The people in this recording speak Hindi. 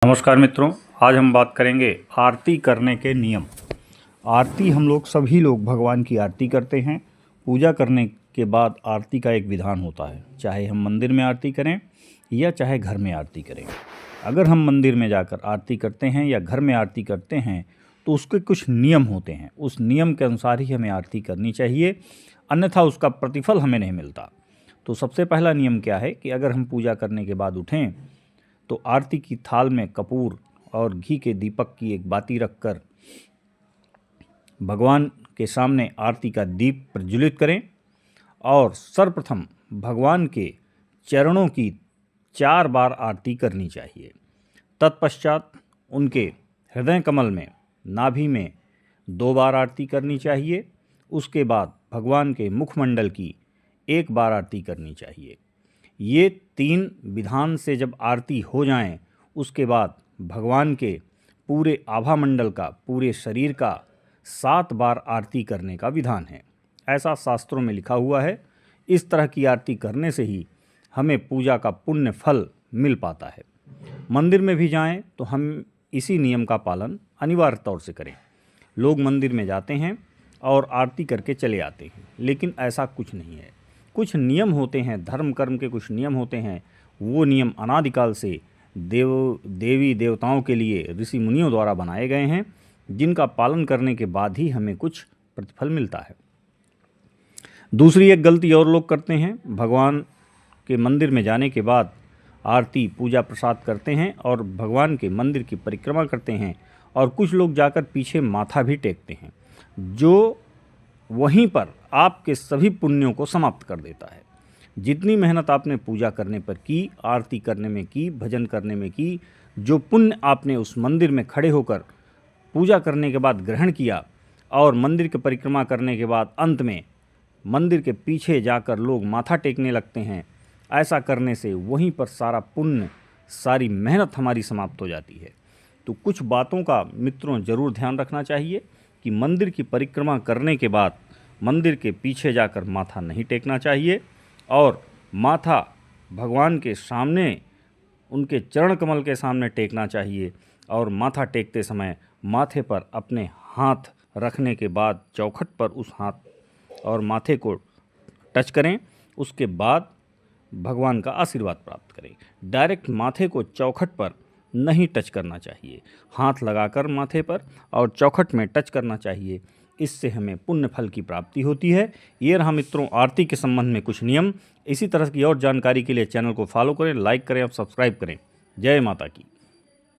नमस्कार मित्रों, आज हम बात करेंगे आरती करने के नियम। आरती हम लोग सभी लोग भगवान की आरती करते हैं। पूजा करने के बाद आरती का एक विधान होता है, चाहे हम मंदिर में आरती करें या चाहे घर में आरती करें। अगर हम मंदिर में जाकर आरती करते हैं या घर में आरती करते हैं तो उसके कुछ नियम होते हैं, उस नियम के अनुसार ही हमें आरती करनी चाहिए, अन्यथा उसका प्रतिफल हमें नहीं मिलता। तो सबसे पहला नियम क्या है कि अगर हम पूजा करने के बाद उठें तो आरती की थाल में कपूर और घी के दीपक की एक बाती रखकर भगवान के सामने आरती का दीप प्रज्वलित करें और सर्वप्रथम भगवान के चरणों की 4 बार आरती करनी चाहिए। तत्पश्चात उनके हृदय कमल में, नाभि में 2 बार आरती करनी चाहिए। उसके बाद भगवान के मुखमंडल की 1 बार आरती करनी चाहिए। ये 3 विधान से जब आरती हो जाएं, उसके बाद भगवान के पूरे आभा मंडल का, पूरे शरीर का 7 बार आरती करने का विधान है। ऐसा शास्त्रों में लिखा हुआ है। इस तरह की आरती करने से ही हमें पूजा का पुण्य फल मिल पाता है। मंदिर में भी जाएं तो हम इसी नियम का पालन अनिवार्य तौर से करें। लोग मंदिर में जाते हैं और आरती करके चले आते हैं, लेकिन ऐसा कुछ नहीं है। कुछ नियम होते हैं, धर्म कर्म के कुछ नियम होते हैं। वो नियम अनादिकाल से देवी देवताओं के लिए ऋषि मुनियों द्वारा बनाए गए हैं, जिनका पालन करने के बाद ही हमें कुछ प्रतिफल मिलता है। दूसरी एक गलती और लोग करते हैं, भगवान के मंदिर में जाने के बाद आरती पूजा प्रसाद करते हैं और भगवान के मंदिर की परिक्रमा करते हैं, और कुछ लोग जाकर पीछे माथा भी टेकते हैं, जो वहीं पर आपके सभी पुण्यों को समाप्त कर देता है। जितनी मेहनत आपने पूजा करने पर की, आरती करने में की, भजन करने में की, जो पुण्य आपने उस मंदिर में खड़े होकर पूजा करने के बाद ग्रहण किया, और मंदिर की परिक्रमा करने के बाद अंत में मंदिर के पीछे जाकर लोग माथा टेकने लगते हैं, ऐसा करने से वहीं पर सारा पुण्य, सारी मेहनत हमारी समाप्त हो जाती है। तो कुछ बातों का मित्रों ज़रूर ध्यान रखना चाहिए कि मंदिर की परिक्रमा करने के बाद मंदिर के पीछे जाकर माथा नहीं टेकना चाहिए, और माथा भगवान के सामने, उनके चरण कमल के सामने टेकना चाहिए। और माथा टेकते समय माथे पर अपने हाथ रखने के बाद चौखट पर उस हाथ और माथे को टच करें, उसके बाद भगवान का आशीर्वाद प्राप्त करें। डायरेक्ट माथे को चौखट पर नहीं टच करना चाहिए, हाथ लगाकर माथे पर और चौखट में टच करना चाहिए। इससे हमें पुण्य फल की प्राप्ति होती है। ये रहा मित्रों आरती के संबंध में कुछ नियम। इसी तरह की और जानकारी के लिए चैनल को फॉलो करें, लाइक करें और सब्सक्राइब करें। जय माता की।